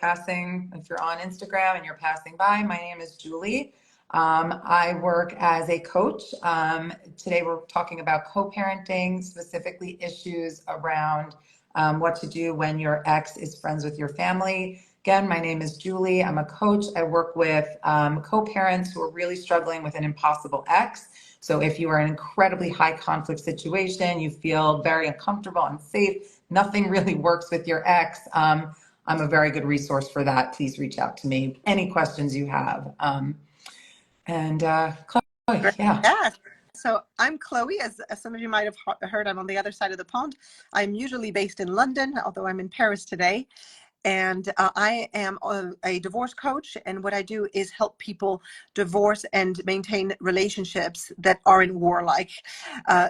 if you're on Instagram and you're passing by, my name is Julie. I work as a coach. Today we're talking about co-parenting, specifically issues around what to do when your ex is friends with your family. Again, my name is Julie. I'm a coach. I work with co-parents who are really struggling with an impossible ex. So if you are in an incredibly high conflict situation, you feel very uncomfortable, unsafe, nothing really works with your ex, I'm a very good resource for that. Please reach out to me. Any questions you have. Chloe, yeah. Yeah. So I'm Chloe, as some of you might have heard, I'm on the other side of the pond. I'm usually based in London, although I'm in Paris today. And I am a divorce coach. And what I do is help people divorce and maintain relationships that aren't warlike.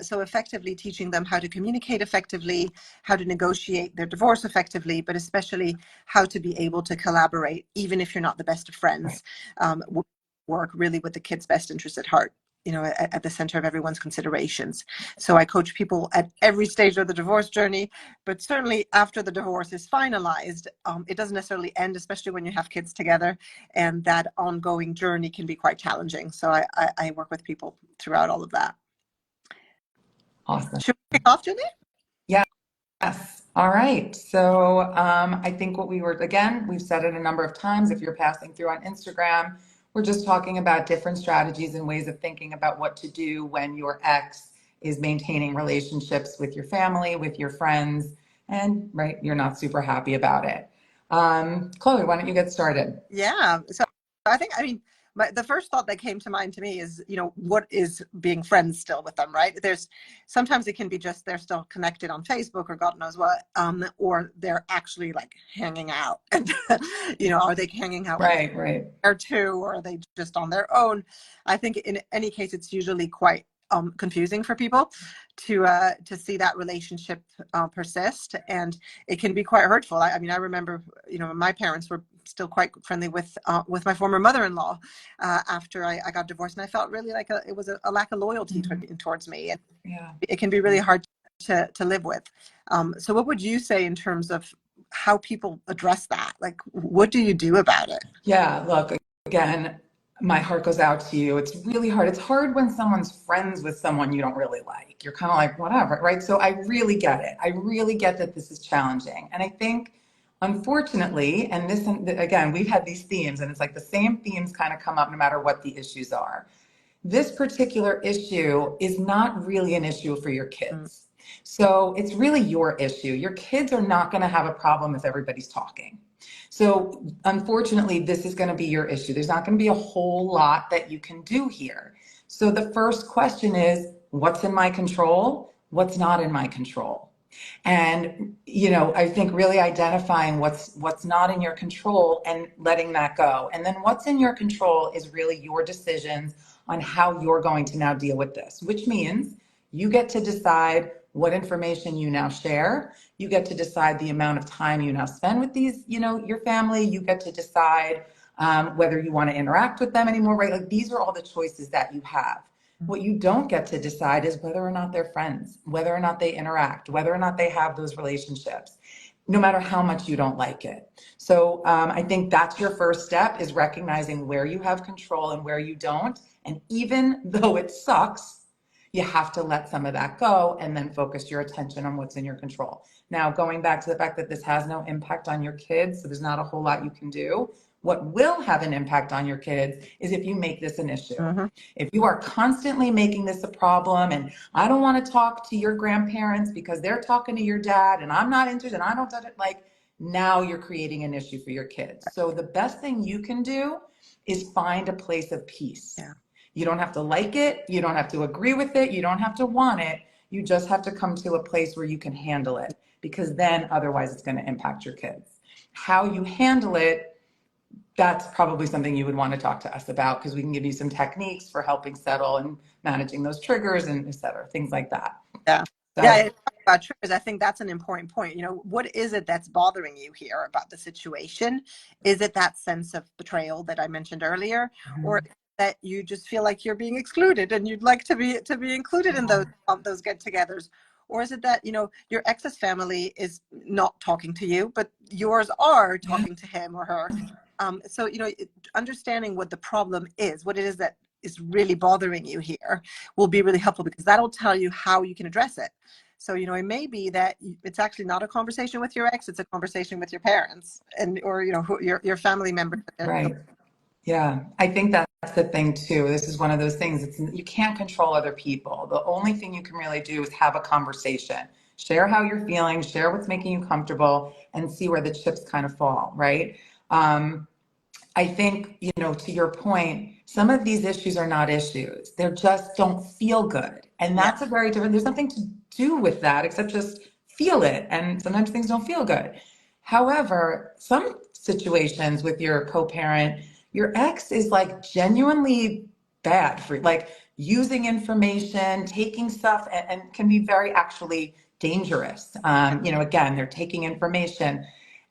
So effectively teaching them how to communicate effectively, how to negotiate their divorce effectively, but especially how to be able to collaborate, even if you're not the best of friends. Work really with the kid's best interest at heart, at the center of everyone's considerations. So I coach people at every stage of the divorce journey, but certainly after the divorce is finalized, it doesn't necessarily end, especially when you have kids together, and that ongoing journey can be quite challenging. So I work with people throughout all of that. Awesome. Should we kick off, Julie? Yes. All right. So I think we've said it a number of times. If you're passing through on Instagram, we're just talking about different strategies and ways of thinking about what to do when your ex is maintaining relationships with your family, with your friends, and you're not super happy about it. Chloe, why don't you get started? Yeah. So the first thought that came to mind to me is, what is being friends still with them, right? Sometimes it can be just they're still connected on Facebook or God knows what, or they're actually like hanging out. And, are they hanging out right or two, or are they just on their own? I think in any case, it's usually quite confusing for people to see that relationship persist, and it can be quite hurtful. I remember, my parents were still quite friendly with my former mother-in-law after I got divorced, and I felt really like it was a lack of loyalty towards me, and it can be really hard to live with. So what would you say in terms of how people address that? Like, what do you do about it? Yeah, look, again, my heart goes out to you. It's really hard. It's hard when someone's friends with someone you don't really like. You're kind of like, whatever, right? So I really get it. I really get that this is challenging. And I think, unfortunately, and again, we've had these themes, and it's like the same themes kind of come up no matter what the issues are. This particular issue is not really an issue for your kids. So it's really your issue. Your kids are not going to have a problem if everybody's talking. So unfortunately, this is going to be your issue. There's not going to be a whole lot that you can do here. So the first question is, what's in my control? What's not in my control? And, I think really identifying what's not in your control and letting that go. And then what's in your control is really your decisions on how you're going to now deal with this, which means you get to decide what information you now share. You get to decide the amount of time you now spend with your family. You get to decide whether you want to interact with them anymore, right? Like, these are all the choices that you have. What you don't get to decide is whether or not they're friends, whether or not they interact, whether or not they have those relationships, no matter how much you don't like it. So I think that's your first step, is recognizing where you have control and where you don't. And even though it sucks, you have to let some of that go and then focus your attention on what's in your control. Now, going back to the fact that this has no impact on your kids, so there's not a whole lot you can do. What will have an impact on your kids is if you make this an issue. If you are constantly making this a problem, and I don't want to talk to your grandparents because they're talking to your dad and I'm not interested and I don't, now you're creating an issue for your kids. So the best thing you can do is find a place of peace. Yeah. You don't have to like it. You don't have to agree with it. You don't have to want it. You just have to come to a place where you can handle it, because then otherwise it's going to impact your kids. How you handle it, that's probably something you would want to talk to us about, because we can give you some techniques for helping settle and managing those triggers and et cetera, things like that. Yeah. So, yeah. About triggers, I think that's an important point. What is it that's bothering you here about the situation? Is it that sense of betrayal that I mentioned earlier, or that you just feel like you're being excluded and you'd like to be included in those get-togethers? Or is it that, your ex's family is not talking to you, but yours are Yeah. talking to him or her? So, understanding what the problem is, what it is that is really bothering you here, will be really helpful, because that'll tell you how you can address it. So, it may be that it's actually not a conversation with your ex, it's a conversation with your parents or, your family members. Right. Yeah, I think that's the thing too. This is one of those things. You can't control other people. The only thing you can really do is have a conversation. Share how you're feeling, share what's making you comfortable, and see where the chips kind of fall, right? Um, I think, to your point, some of these issues are not issues. They just don't feel good. And Yeah, that's a very different, there's nothing to do with that except just feel it. And sometimes things don't feel good. However, some situations with your co-parent, your ex is like genuinely bad for like using information, taking stuff, and can be very actually dangerous. Again, they're taking information.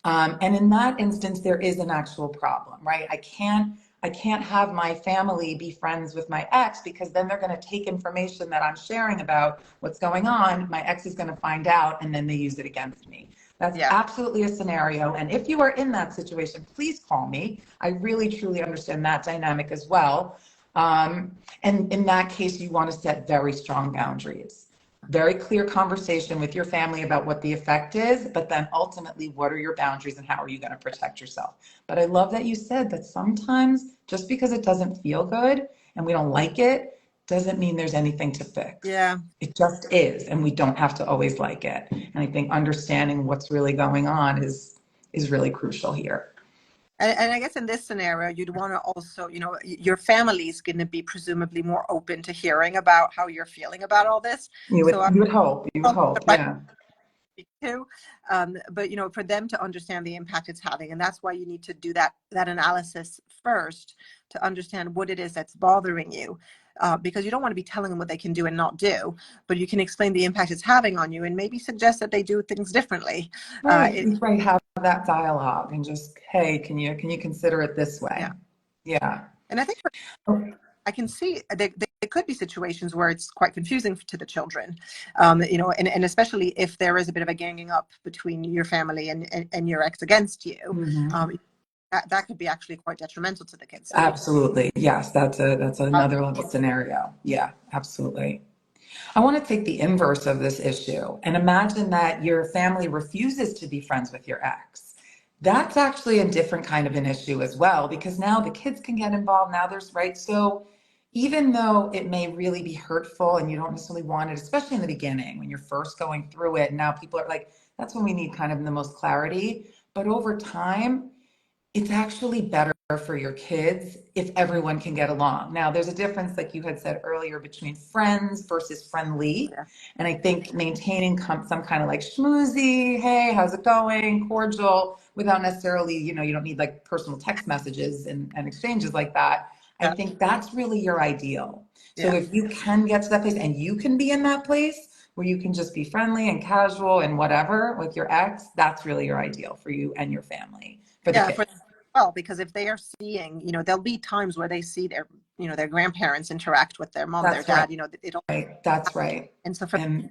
And in that instance, there is an actual problem, right? I can't have my family be friends with my ex, because then they're going to take information that I'm sharing about what's going on. My ex is going to find out, and then they use it against me. That's yeah, absolutely a scenario. And if you are in that situation, please call me. I really, truly understand that dynamic as well. And in that case, you want to set very strong boundaries. Very clear conversation with your family about what the effect is, but then ultimately, what are your boundaries and how are you going to protect yourself? But I love that you said that sometimes just because it doesn't feel good and we don't like it, doesn't mean there's anything to fix. yeah. It just is, and we don't have to always like it. And I think understanding what's really going on is really crucial here. And I guess in this scenario, you'd want to also, your family is going to be presumably more open to hearing about how you're feeling about all this. You So would I'm you would hope, you would not hope, the right yeah. to, but for them to understand the impact it's having, and that's why you need to do that analysis first to understand what it is that's bothering you. Because you don't want to be telling them what they can do and not do, but you can explain the impact it's having on you and maybe suggest that they do things differently. Right, It, right. Have that dialogue and just, hey, can you consider it this yeah, way? Yeah. and I think Oh, I can see there could be situations where it's quite confusing to the children, and especially if there is a bit of a ganging up between your family and your ex against you, mhm. that could be actually quite detrimental to the kids. So Absolutely. Yes, that's another level scenario. Yeah, absolutely. I want to take the inverse of this issue and imagine that your family refuses to be friends with your ex. That's actually a different kind of an issue as well, because now the kids can get involved. Now there's right. So even though it may really be hurtful and you don't necessarily want it, especially in the beginning when you're first going through it, and now people are like, that's when we need kind of the most clarity. But over time, it's actually better for your kids if everyone can get along. Now, there's a difference, like you had said earlier, between friends versus friendly. yeah, And I think maintaining some kind of like schmoozy, hey, how's it going, cordial, without necessarily, you don't need like personal text messages and exchanges like that. I yeah, think that's really your ideal. So yeah. if you can get to that place and you can be in that place where you can just be friendly and casual and whatever with your ex, that's really your ideal for you and your family, for the Yeah, kids. well, because if they are seeing, there'll be times where they see their grandparents interact with their mom, their That's right. dad, it'll, That's right. and so for And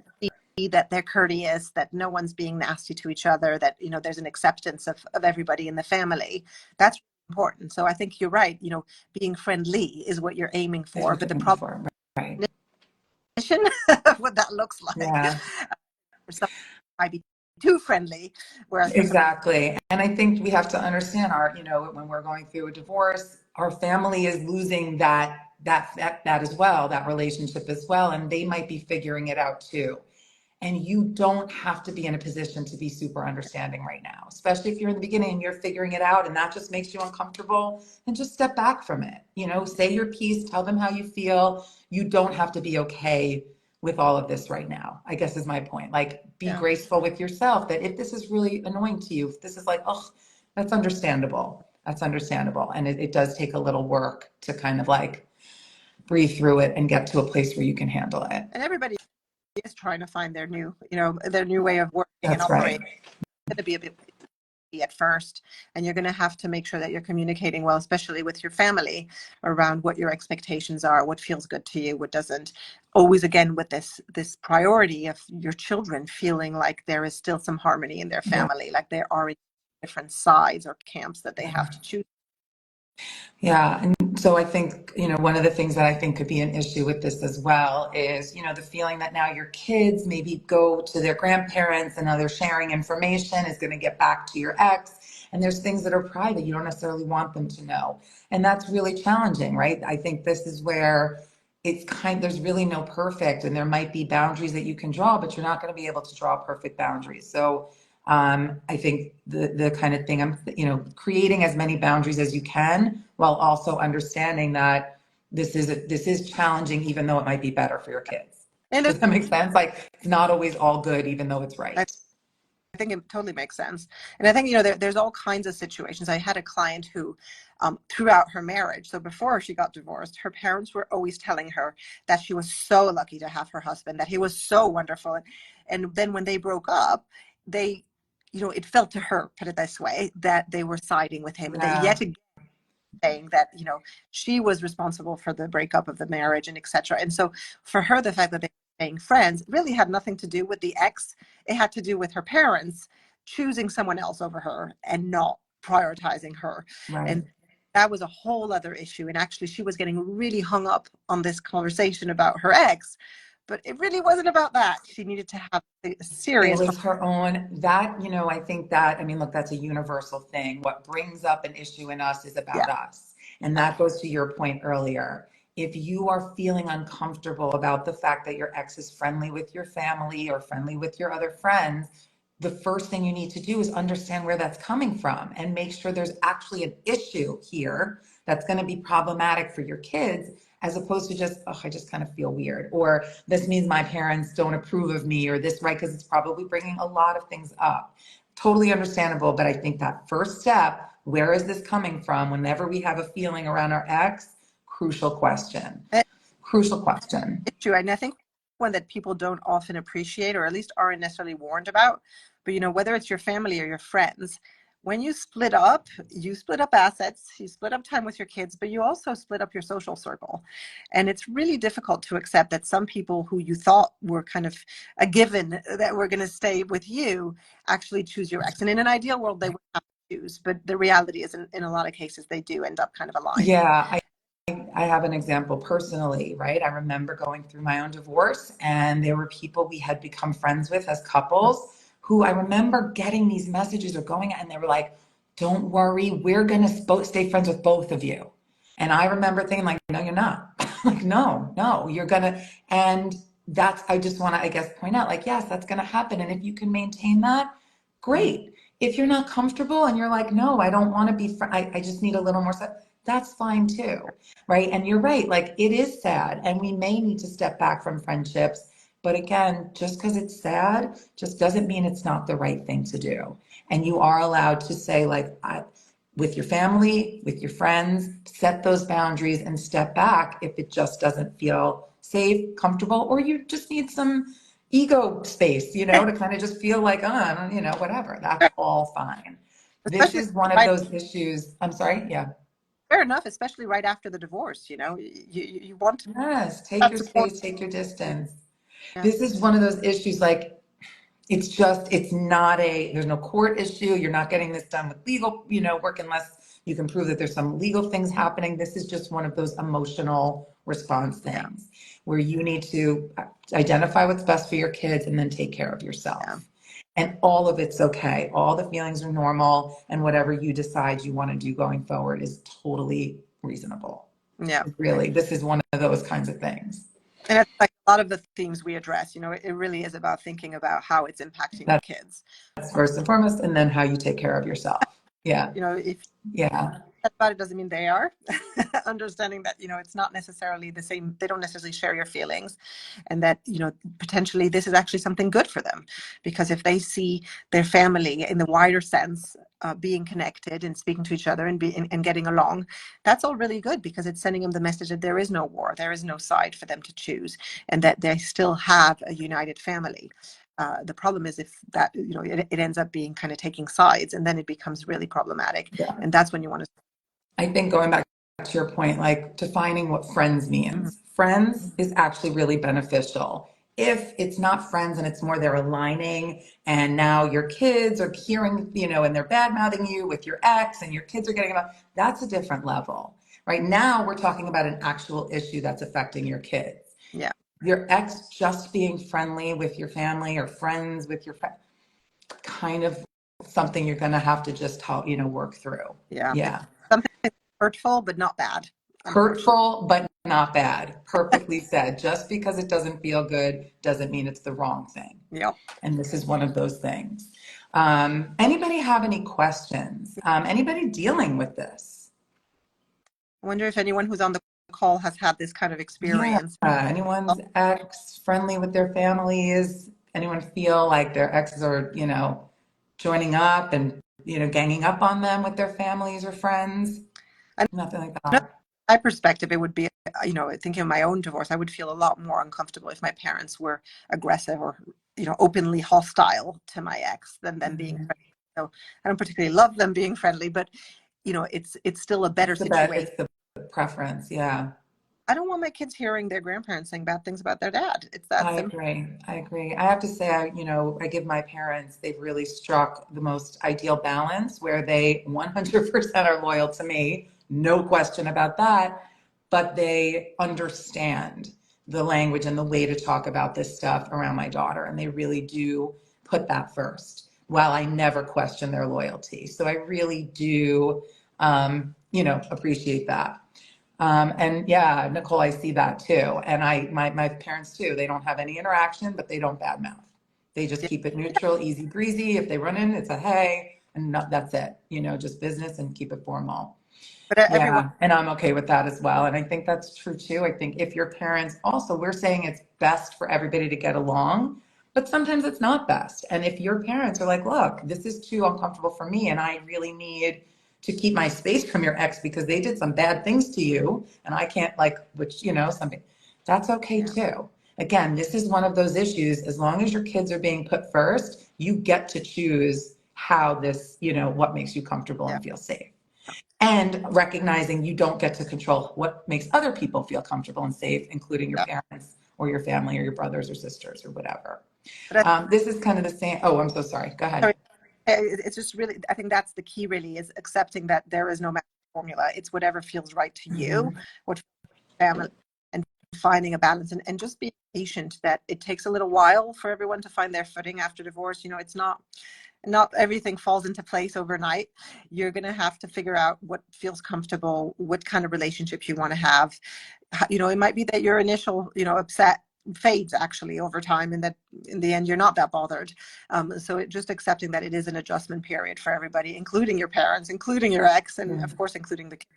see that they're courteous, that no one's being nasty to each other, that, there's an acceptance of everybody in the family, that's important. So I think you're right, being friendly is what you're aiming is for, what but you're the looking problem for. Right. is what that looks like. Yeah, For some, it might be too friendly, whereas for some, exactly. And I think we have to understand when we're going through a divorce, our family is losing that as well, that relationship as well. And they might be figuring it out too. And you don't have to be in a position to be super understanding right now, especially if you're in the beginning and you're figuring it out and that just makes you uncomfortable, then just step back from it. Say your piece, tell them how you feel. You don't have to be okay with all of this right now, I guess is my point. Like, be yeah, graceful with yourself that if this is really annoying to you, if this is like, oh, that's understandable. That's understandable. And it does take a little work to kind of like breathe through it and get to a place where you can handle it. and everybody is trying to find their new way of working and That's operating. right. It's going to be a bit at first, and you're going to have to make sure that you're communicating well, especially with your family, around what your expectations are, what feels good to you, what doesn't. Always, again, with this priority of your children feeling like there is still some harmony in their Yeah. family, like there are different sides or camps that they have Yeah. to choose. Yeah. And so I think, one of the things that I think could be an issue with this as well is, the feeling that now your kids maybe go to their grandparents and now they're sharing information is going to get back to your ex. And there's things that are private you don't necessarily want them to know. And that's really challenging, right? I think this is where there's really no perfect, and there might be boundaries that you can draw, but you're not going to be able to draw perfect boundaries. So I think the kind of thing creating as many boundaries as you can, while also understanding that this is challenging, even though it might be better for your kids. And Does that make sense? Like, it's not always all good, even though it's I right. I think it totally makes sense. And I think, there's all kinds of situations. I had a client who, throughout her marriage, so before she got divorced, her parents were always telling her that she was so lucky to have her husband, that he was so wonderful. And then when they broke up, they, it felt to her, put it this way, that they were siding with him. And that Yeah, yet again, saying that she was responsible for the breakup of the marriage and etc. And so for her, the fact that they were staying friends really had nothing to do with the ex. It had to do with her parents choosing someone else over her and not prioritizing her. right. And that was a whole other issue. And actually she was getting really hung up on this conversation about her ex, but it really wasn't about that. She needed to have a It serious was her own, I think that, I mean, look, that's a universal thing. What brings up an issue in us is yeah, about us. And that goes to your point earlier. If you are feeling uncomfortable about the fact that your ex is friendly with your family or friendly with your other friends, the first thing you need to do is understand where that's coming from and make sure there's actually an issue here that's going to be problematic for your kids, as opposed to just, oh, I just kind of feel weird, or this means my parents don't approve of me, or this, right? Because it's probably bringing a lot of things up. Totally understandable. But I think that first step, where is this coming from? Whenever we have a feeling around our ex, crucial question. Crucial question. issue. And I think one that people don't often appreciate, or at least aren't necessarily warned about, but whether it's your family or your friends, when you split up assets, you split up time with your kids, but you also split up your social circle. And it's really difficult to accept that some people who you thought were kind of a given that were going to stay with you actually choose your ex. And in an ideal world, they would have to choose, but the reality is in a lot of cases, they do end up kind of aligned. Yeah, I have an example personally, right? I remember going through my own divorce, and there were people we had become friends with as couples who I remember getting these messages or going, and they were like, don't worry, we're going to stay friends with both of you. And I remember thinking, like, no, you're not. Like, no, you're going to. And I just want to, I guess, point out, like, yes, that's going to happen. And if you can maintain that, great. If you're not comfortable and you're like, no, I don't want to be, I just need a little more stuff, that's fine too. Right. And you're right. Like, it is sad, and we may need to step back from friendships. But again, just because it's sad just doesn't mean it's not the right thing to do. And you are allowed to say, like, with your family, with your friends, set those boundaries and step back if it just doesn't feel safe, comfortable, or you just need some ego space, to kind of just feel like, oh, whatever. That's all fine. This Especially is one of right. those issues. I'm sorry. Yeah. Fair enough, especially right after the divorce. You want to Yes, take have your support. space, take your distance. Yeah, This is one of those issues, like, it's not there's no court issue. You're not getting this done with legal, work, unless you can prove that there's some legal things happening. This is just one of those emotional response yeah, things where you need to identify what's best for your kids and then take care of yeah, yourself. And all of it's okay. All the feelings are normal, and whatever you decide you want to do going forward is totally reasonable. yeah. Really, this is one of those kinds of things. And it's like a lot of the themes we address. It really is about thinking about how it's impacting your That's kids. first and foremost, and then how you take care of yourself. Yeah. If Yeah. about it doesn't mean they are. Understanding that it's not necessarily the same, they don't necessarily share your feelings, and that potentially this is actually something good for them, because if they see their family in the wider sense being connected and speaking to each other and getting along, that's all really good, because it's sending them the message that there is no war, there is no side for them to choose, and that they still have a united family. The problem is if that, it ends up being kind of taking sides, and then it becomes really problematic. Yeah. And that's when you want to. I think going back to your point, like defining what friends Mhm. means. Friends is actually really beneficial. If it's not friends and it's more they're aligning, and now your kids are hearing, and they're bad mouthing you with your ex and your kids are getting about, that's a different level. Right now, we're talking about an actual issue that's affecting your kids. Yeah. Your ex just being friendly with your family or friends with your friend, kind of something you're going to have to just help, work through. Yeah. Yeah. Something hurtful, but not bad, unfortunately. Hurtful, but not bad. Perfectly said. Just because it doesn't feel good doesn't mean it's the wrong thing. Yep. And this is one of those things. Anybody have any questions? Anybody dealing with this? I wonder if anyone who's on the call has had this kind of Yeah. experience. Anyone's ex friendly with their families? Anyone feel like their exes are, joining up and, ganging up on them with their families or friends? And Nothing like from that. my perspective, it would be, thinking of my own divorce, I would feel a lot more uncomfortable if my parents were aggressive or, openly hostile to my ex than them being Mhm. friendly. So I don't particularly love them being friendly, but it's still a better situation. It's the preference. Yeah. I don't want my kids hearing their grandparents saying bad things about their dad. It's that I simple. agree. I agree. I have to say, I give my parents, they've really struck the most ideal balance where they 100% are loyal to me, no question about that, but they understand the language and the way to talk about this stuff around my daughter. And they really do put that first, while I never question their loyalty. So I really do, appreciate that. And yeah, Nicole, I see that too. And my parents too, they don't have any interaction, but they don't badmouth. They just keep it neutral, easy breezy. If they run in, it's a hey, and that's it, just business and keep it formal. But everyone, Yeah, and I'm okay with that as well. And I think that's true too. I think if your parents also, we're saying it's best for everybody to get along, but sometimes it's not best. And if your parents are like, look, this is too uncomfortable for me, and I really need to keep my space from your ex because they did some bad things to you, and I can't like, which, something, that's okay yeah, too. Again, this is one of those issues. As long as your kids are being put first, you get to choose how this, what makes you comfortable yeah, and feel safe, and recognizing you don't get to control what makes other people feel comfortable and safe, including your yeah. parents or your family or your brothers or sisters or whatever. But This is kind of the same. Oh, I'm so sorry. Go ahead. sorry, it's just really, I think that's the key really, is accepting that there is no magic formula. It's whatever feels right to you, Mhm. what family, and finding a balance, and just being patient that it takes a little while for everyone to find their footing after divorce. It's not everything falls into place overnight. You're going to have to figure out what feels comfortable, what kind of relationships you want to have. It might be that your initial, upset fades actually over time, and that in the end you're not that bothered. So just accepting that it is an adjustment period for everybody, including your parents, including your ex, and Yeah. of course including the kids.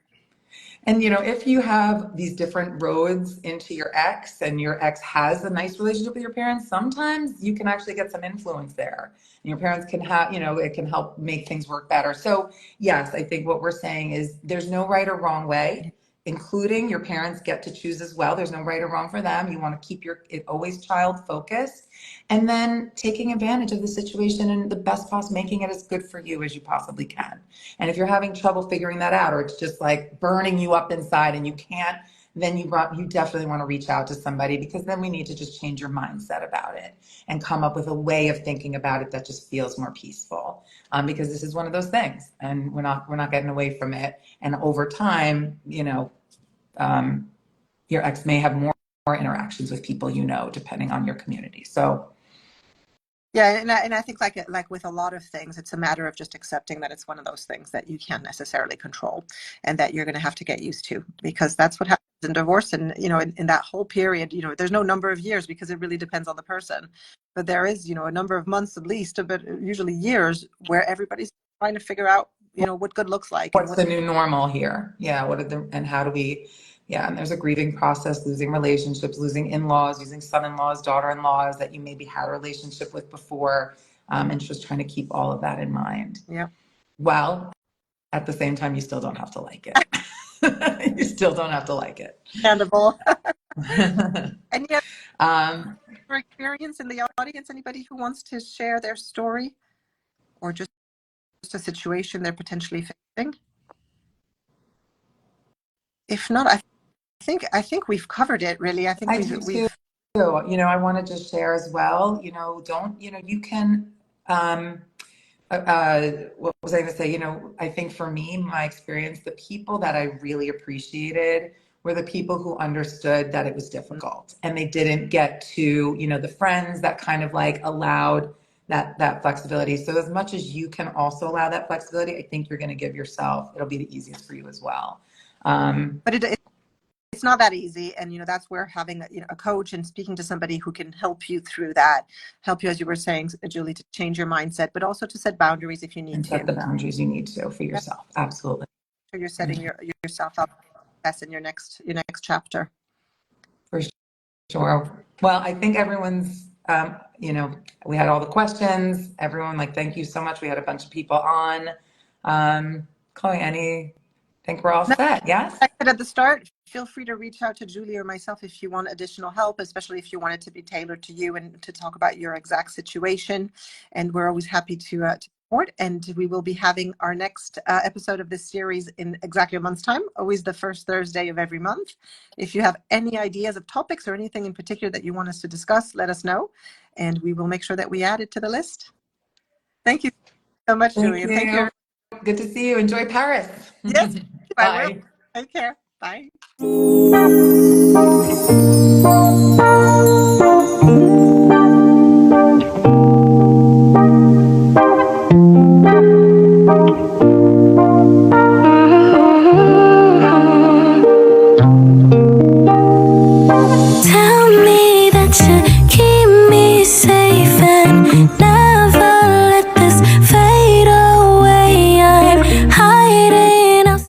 And if you have these different roads into your ex and your ex has a nice relationship with your parents, sometimes you can actually get some influence there. And your parents can have, it can help make things work better. So yes, I think what we're saying is there's no right or wrong way, including your parents get to choose as well. There's no right or wrong for them. You want to keep it always child focused, and then taking advantage of the situation and the best possible, making it as good for you as you possibly can. And if you're having trouble figuring that out, or it's just like burning you up inside and you can't, then you definitely want to reach out to somebody, because then we need to just change your mindset about it and come up with a way of thinking about it that just feels more peaceful. Because this is one of those things, and we're not getting away from it. And over time, your ex may have more interactions with people, depending on your community. So Yeah, and I think like with a lot of things, it's a matter of just accepting that it's one of those things that you can't necessarily control, and that you're going to have to get used to, because that's what happens in divorce. And in that whole period, there's no number of years, because it really depends on the person, but there is a number of months at least, but usually years, where everybody's trying to figure out what good looks like, and what's what. the new normal here? Yeah, and how do we, yeah, and there's a grieving process, losing relationships, losing in-laws, losing son-in-laws, daughter-in-laws that you maybe had a relationship with before, and just trying to keep all of that in mind. Yeah, Well, at the same time, you still don't have to like it. You still don't have to like it. understandable. And yeah, um, your experience in the audience? Anybody who wants to share their story or just a situation they're potentially facing? If not, I think we've covered it really. I think I do too. I want to just share as well, you can, what was I going to say? I think for me, my experience, the people that I really appreciated were the people who understood that it was difficult and they didn't get to, the friends that kind of like allowed that flexibility. So as much as you can also allow that flexibility, I think you're going to give yourself, it'll be the easiest for you as well. But it's not that easy. And, that's where having a coach and speaking to somebody who can help you through that, help you, as you were saying, Julie, to change your mindset, but also to set boundaries if you need and to. set the boundaries you need to for yourself. Absolutely. So you're setting yourself up in your next chapter. For sure. Well, I think everyone's, we had all the questions. Everyone, thank you so much. We had a bunch of people on. Chloe, I think we're all set. Yes? I said at the start, feel free to reach out to Julie or myself if you want additional help, especially if you want it to be tailored to you and to talk about your exact situation. And we're always happy to support. And we will be having our next episode of this series in exactly a month's time, always the first Thursday of every month. If you have any ideas of topics or anything in particular that you want us to discuss, let us know. And we will make sure that we add it to the list. Thank you so much, Julie. And thank you. Good to see you. Enjoy Paris. Yes, I will. Take care. Bye.